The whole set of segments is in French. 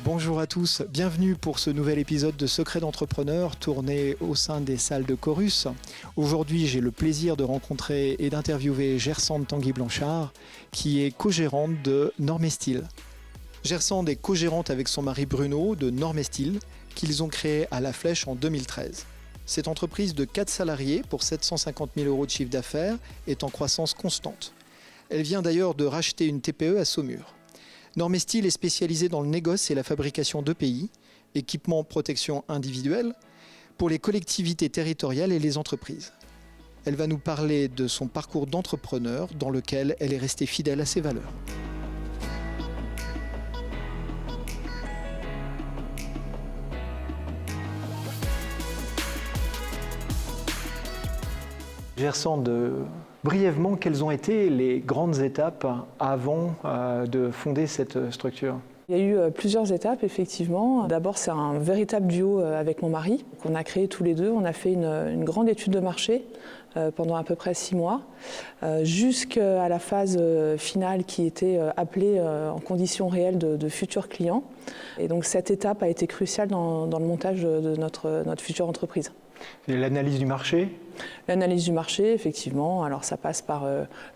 Bonjour à tous, bienvenue pour ce nouvel épisode de Secrets d'entrepreneurs tourné au sein des salles de Chorus. Aujourd'hui, j'ai le plaisir de rencontrer et d'interviewer Gersande Tanguy-Blanchard, qui est co-gérante de Normestil. Gersande est co-gérante avec son mari Bruno de Normestil, qu'ils ont créé à La Flèche en 2013. Cette entreprise de 4 salariés pour 750 000 € de chiffre d'affaires est en croissance constante. Elle vient d'ailleurs de racheter une TPE à Saumur. Normestil est spécialisé dans le négoce et la fabrication d'EPI, équipements protection individuelle, pour les collectivités territoriales et les entreprises. Elle va nous parler de son parcours d'entrepreneur dans lequel elle est restée fidèle à ses valeurs. Gersande, brièvement, quelles ont été les grandes étapes avant de fonder cette structure ? Il y a eu plusieurs étapes, effectivement. D'abord, c'est un véritable duo avec mon mari qu'on a créé tous les deux. On a fait une grande étude de marché pendant à peu près 6 mois, jusqu'à la phase finale qui était appelée en conditions réelles de futurs clients. Et donc cette étape a été cruciale dans le montage de notre future entreprise. Et l'analyse du marché ? L'analyse du marché, effectivement. Alors ça passe par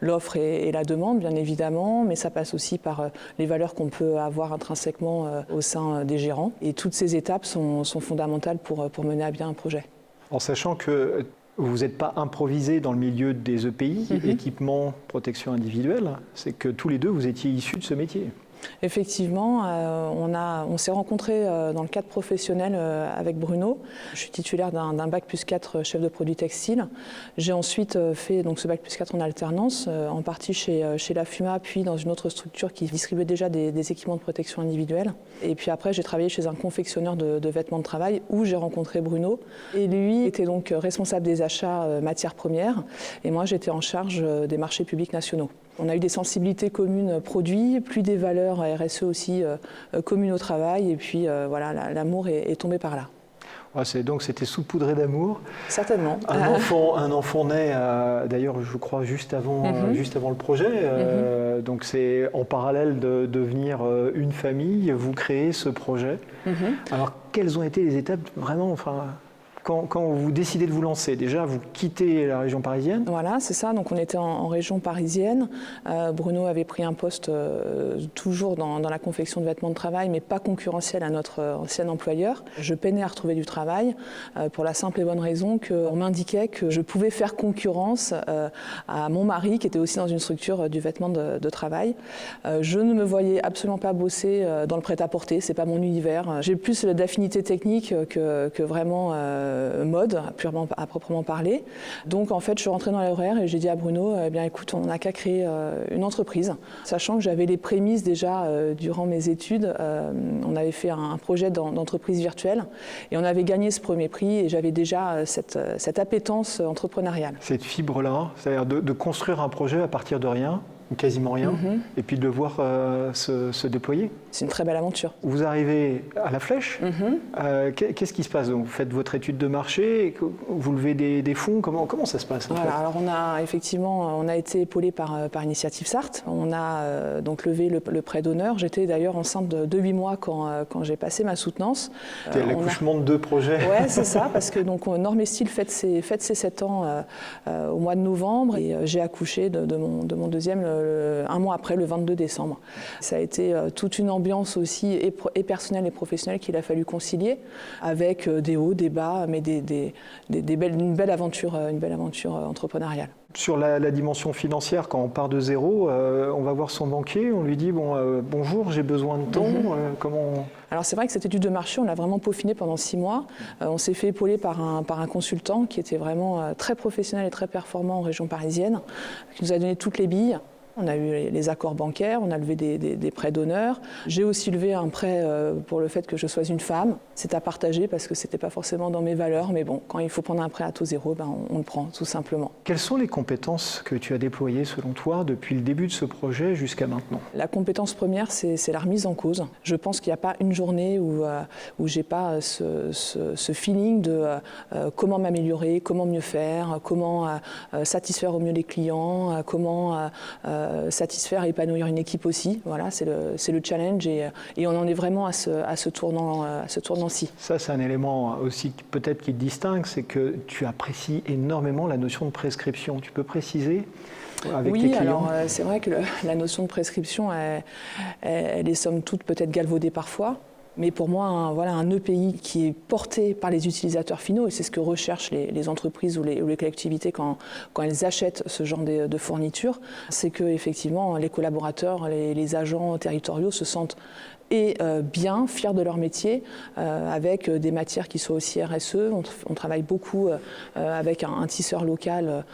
l'offre et la demande, bien évidemment, mais ça passe aussi par les valeurs qu'on peut avoir intrinsèquement au sein des gérants. Et toutes ces étapes sont fondamentales pour mener à bien un projet. En sachant que vous n'êtes pas improvisé dans le milieu des EPI, équipements, protection individuelle, c'est que tous les deux, vous étiez issus de ce métier. Effectivement, on s'est rencontrés dans le cadre professionnel avec Bruno. Je suis titulaire d'un bac plus 4 chef de produit textile. J'ai ensuite fait donc, ce bac plus 4 en alternance, en partie chez la FUMA, puis dans une autre structure qui distribuait déjà des équipements de protection individuelle. Et puis après, j'ai travaillé chez un confectionneur de vêtements de travail où j'ai rencontré Bruno. Et lui était donc responsable des achats matières premières. Et moi, j'étais en charge des marchés publics nationaux. On a eu des sensibilités communes produits, puis des valeurs RSE aussi communes au travail. Et puis voilà, l'amour est tombé par là. Ouais, donc c'était saupoudré d'amour. Certainement. Un enfant naît, d'ailleurs, je crois, juste avant le projet. Donc c'est en parallèle de devenir une famille, vous créez ce projet. Alors, quelles ont été les étapes vraiment, quand vous décidez de vous lancer, déjà, vous quittez la région parisienne ? Voilà, c'est ça. Donc, on était en région parisienne. Bruno avait pris un poste toujours dans la confection de vêtements de travail, mais pas concurrentiel à notre ancien employeur. Je peinais à retrouver du travail pour la simple et bonne raison qu'on m'indiquait que je pouvais faire concurrence à mon mari, qui était aussi dans une structure du vêtement de travail. Je ne me voyais absolument pas bosser dans le prêt-à-porter. C'est pas mon univers. J'ai plus d'affinité technique que vraiment mode, purement à proprement parler. Donc en fait, je suis rentrée dans l'horaire et j'ai dit à Bruno, eh bien écoute, on n'a qu'à créer une entreprise. Sachant que j'avais les prémices déjà durant mes études, on avait fait un projet d'entreprise virtuelle et on avait gagné ce premier prix et j'avais déjà cette appétence entrepreneuriale. Cette fibre-là, c'est-à-dire de construire un projet à partir de rien, ou quasiment rien, et puis de le voir se déployer. C'est une très belle aventure. Vous arrivez à La Flèche, qu'est-ce qui se passe ? Donc, vous faites votre étude de marché, vous levez des fonds, comment ça se passe en fait ? Alors on a été épaulé par Initiative Sarthe. On a donc levé le prêt d'honneur. J'étais d'ailleurs enceinte de 8 mois quand j'ai passé ma soutenance. C'était l'accouchement de 2 projets. Ouais, c'est ça, parce que donc Normestil fête ses 7 ans au mois de novembre et j'ai accouché de mon deuxième un mois après, le 22 décembre. Ça a été toute une ambiance aussi et personnelle et professionnelle qu'il a fallu concilier avec des hauts, des bas, mais une belle aventure entrepreneuriale. Sur la dimension financière, quand on part de zéro, on va voir son banquier, on lui dit bonjour, j'ai besoin de temps, comment... Alors c'est vrai que cette étude de marché, on l'a vraiment peaufinée pendant 6 mois. On s'est fait épauler par un consultant qui était vraiment très professionnel et très performant en région parisienne, qui nous a donné toutes les billes. On a eu les accords bancaires, on a levé des prêts d'honneur. J'ai aussi levé un prêt pour le fait que je sois une femme. C'est à partager parce que ce n'était pas forcément dans mes valeurs, mais bon, quand il faut prendre un prêt à taux zéro, on le prend tout simplement. Quelles sont les compétences que tu as déployées selon toi depuis le début de ce projet jusqu'à maintenant ? La compétence première, c'est la remise en cause. Je pense qu'il n'y a pas une journée où j'ai pas ce feeling de comment m'améliorer, comment mieux faire, comment satisfaire au mieux les clients, comment satisfaire et épanouir une équipe aussi. Voilà, c'est le challenge et on en est vraiment à ce tournant-ci. Ça, c'est un élément aussi peut-être qui te distingue, c'est que tu apprécies énormément la notion de prescription. Tu peux préciser avec tes clients? Alors c'est vrai que la notion de prescription, elle est somme toute peut-être galvaudée parfois. Mais pour moi, un EPI qui est porté par les utilisateurs finaux, et c'est ce que recherchent les entreprises ou les collectivités quand elles achètent ce genre de fournitures, c'est que effectivement les collaborateurs, les agents territoriaux se sentent bien, fiers de leur métier, avec des matières qui soient aussi RSE. On travaille beaucoup avec un tisseur local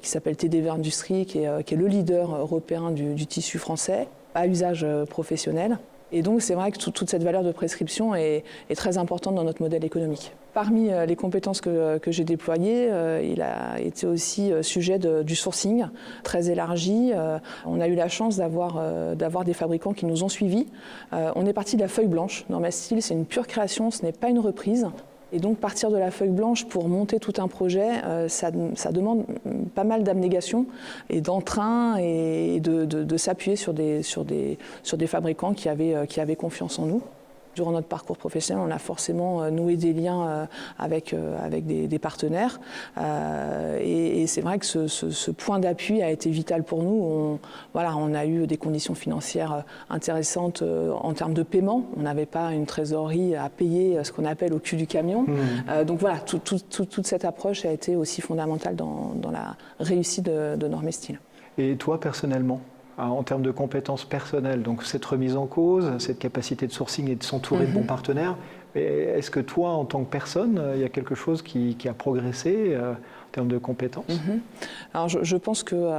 qui s'appelle TDV Industrie, qui est le leader européen du tissu français, à usage professionnel. Et donc c'est vrai que toute cette valeur de prescription est très importante dans notre modèle économique. Parmi les compétences que j'ai déployées, il a été aussi sujet du sourcing très élargi. On a eu la chance d'avoir des fabricants qui nous ont suivis. On est parti de la feuille blanche. Norma-Steel, c'est une pure création, ce n'est pas une reprise. Et donc partir de la feuille blanche pour monter tout un projet, ça demande pas mal d'abnégation et d'entrain et de s'appuyer sur des fabricants qui avaient confiance en nous. Durant notre parcours professionnel, on a forcément noué des liens avec des partenaires. Et c'est vrai que ce point d'appui a été vital pour nous. On a eu des conditions financières intéressantes en termes de paiement. On n'avait pas une trésorerie à payer, ce qu'on appelle au cul du camion. Donc voilà, toute cette approche a été aussi fondamentale dans la réussite de Norma-Steel. Et toi, personnellement ? En termes de compétences personnelles, donc cette remise en cause, cette capacité de sourcing et de s'entourer de bons partenaires, est-ce que toi, en tant que personne, il y a quelque chose qui a progressé en termes de compétences? Alors je pense que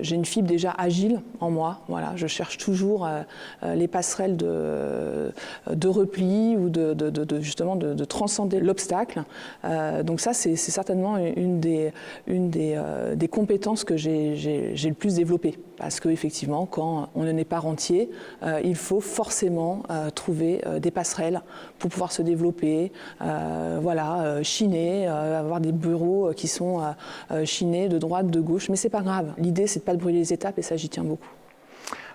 j'ai une fibre déjà agile en moi. Voilà, je cherche toujours les passerelles de repli ou justement de transcender l'obstacle. Donc ça, c'est certainement une des compétences que j'ai le plus développées. Parce qu'effectivement, quand on ne n'est pas rentier, il faut forcément trouver des passerelles pour pouvoir se développer, chiner, avoir des bureaux qui sont chinés de droite, de gauche. Mais c'est pas grave. L'idée, c'est de pas de brûler les étapes et ça, j'y tiens beaucoup.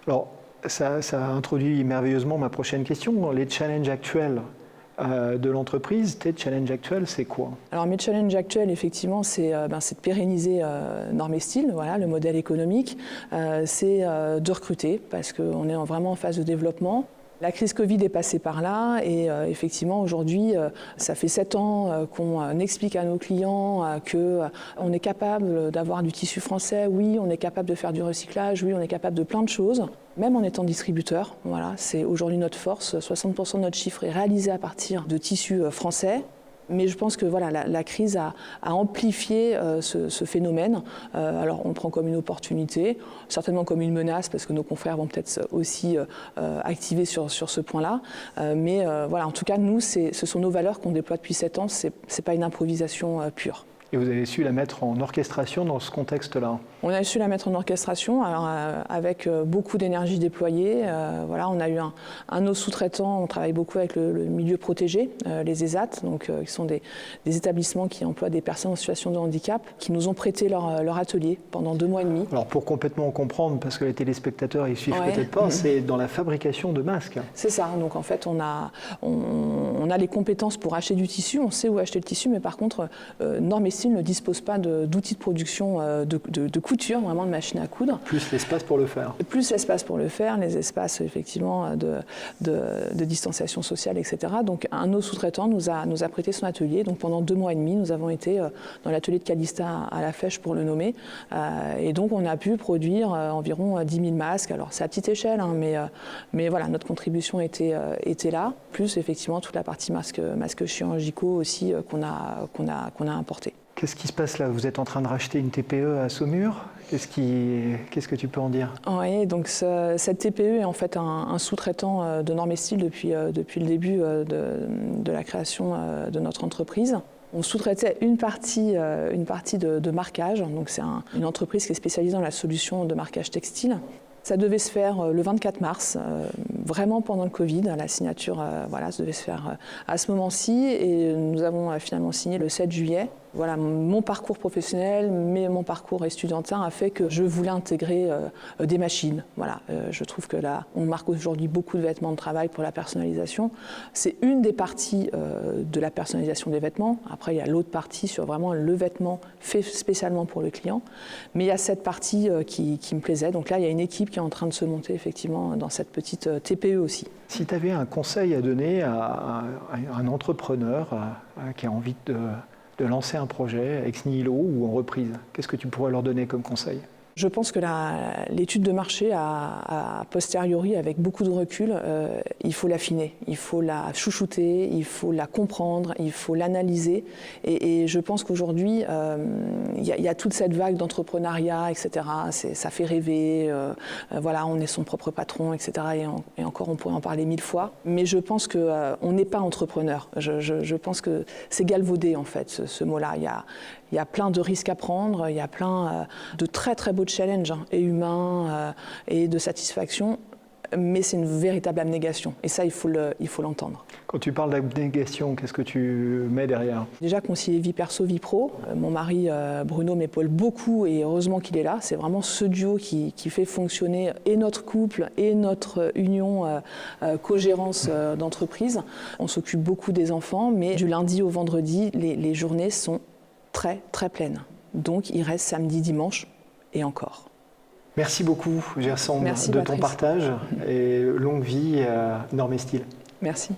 Alors, ça introduit merveilleusement ma prochaine question. Les challenges actuels de l'entreprise, tes challenges actuels, c'est quoi? Alors mes challenges actuels, effectivement, c'est de pérenniser Norma-Steel, voilà, le modèle économique. C'est de recruter parce qu'on est vraiment en phase de développement. La crise Covid est passée par là et effectivement aujourd'hui, ça fait 7 ans qu'on explique à nos clients qu'on est capable d'avoir du tissu français, oui, on est capable de faire du recyclage, oui, on est capable de plein de choses, même en étant distributeur. Voilà, c'est aujourd'hui notre force, 60% de notre chiffre est réalisé à partir de tissus français. Mais je pense que voilà, la crise a amplifié ce phénomène. Alors on le prend comme une opportunité, certainement comme une menace, parce que nos confrères vont peut-être aussi activer sur ce point-là. Mais voilà, en tout cas, nous, ce sont nos valeurs qu'on déploie depuis 7 ans, c'est pas une improvisation pure. Et vous avez su la mettre en orchestration dans ce contexte-là? On a su la mettre en orchestration, alors, avec beaucoup d'énergie déployée. Voilà, on a eu un de nos sous-traitants, on travaille beaucoup avec le milieu protégé, les ESAT, donc, qui sont des établissements qui emploient des personnes en situation de handicap, qui nous ont prêté leur atelier pendant 2 mois et demi. Alors pour complètement comprendre, parce que les téléspectateurs ils suivent peut-être pas, c'est dans la fabrication de masques. C'est ça, donc en fait on a les compétences pour acheter du tissu, on sait où acheter le tissu, mais par contre Norma-Steel ne dispose pas d'outils de production de couture, vraiment de machines à coudre. Plus l'espace pour le faire. Plus l'espace pour le faire, les espaces effectivement de distanciation sociale, etc. Donc un de nos sous-traitants nous a prêté son atelier. Donc pendant 2 mois et demi, nous avons été dans l'atelier de Calista à La Fèche pour le nommer. Et donc on a pu produire environ 10 000 masques. Alors c'est à petite échelle, hein, mais voilà, notre contribution était là. Plus effectivement toute la partie masques chirurgicaux aussi qu'on a importé. Qu'est-ce qui se passe là? Vous êtes en train de racheter une TPE à Saumur. Qu'est-ce que tu peux en dire? Oui, donc cette TPE est en fait un sous-traitant de Norma-Steel depuis le début de la création de notre entreprise. On sous-traitait une partie de marquage. Donc c'est une entreprise qui est spécialisée dans la solution de marquage textile. Ça devait se faire le 24 mars, vraiment pendant le Covid. La signature, ça devait se faire à ce moment-ci. Et nous avons finalement signé le 7 juillet. Voilà, mon parcours professionnel, mais mon parcours estudiantin a fait que je voulais intégrer des machines. Voilà, je trouve que là, on marque aujourd'hui beaucoup de vêtements de travail pour la personnalisation. C'est une des parties de la personnalisation des vêtements. Après, il y a l'autre partie sur vraiment le vêtement fait spécialement pour le client. Mais il y a cette partie qui me plaisait. Donc là, il y a une équipe qui est en train de se monter effectivement dans cette petite TPE aussi. Si tu avais un conseil à donner à un entrepreneur qui a envie de lancer un projet ex nihilo ou en reprise, qu'est-ce que tu pourrais leur donner comme conseil ? Je pense que l'étude de marché, a posteriori, avec beaucoup de recul, il faut l'affiner, il faut la chouchouter, il faut la comprendre, il faut l'analyser. Et je pense qu'aujourd'hui, il y a toute cette vague d'entrepreneuriat, etc. Ça fait rêver, voilà, on est son propre patron, etc. Et encore, on pourrait en parler 1000 fois. Mais je pense qu'on n'est pas entrepreneur. Je pense que c'est galvaudé, en fait, ce mot-là. Il y a plein de risques à prendre, il y a plein de très très beaux challenges et humains et de satisfaction, mais c'est une véritable abnégation. Et ça, il faut l'entendre. Quand tu parles d'abnégation, qu'est-ce que tu mets derrière ? Déjà, concilier vie perso, vie pro. Mon mari, Bruno, m'épaule beaucoup et heureusement qu'il est là. C'est vraiment ce duo qui fait fonctionner et notre couple et notre union co-gérance d'entreprise. On s'occupe beaucoup des enfants, mais du lundi au vendredi, les journées sont très, très pleines. Donc, il reste samedi, dimanche et encore. Merci beaucoup, Gersand, Merci, de Patrice. ton partage et longue vie à Normes et Style. Merci.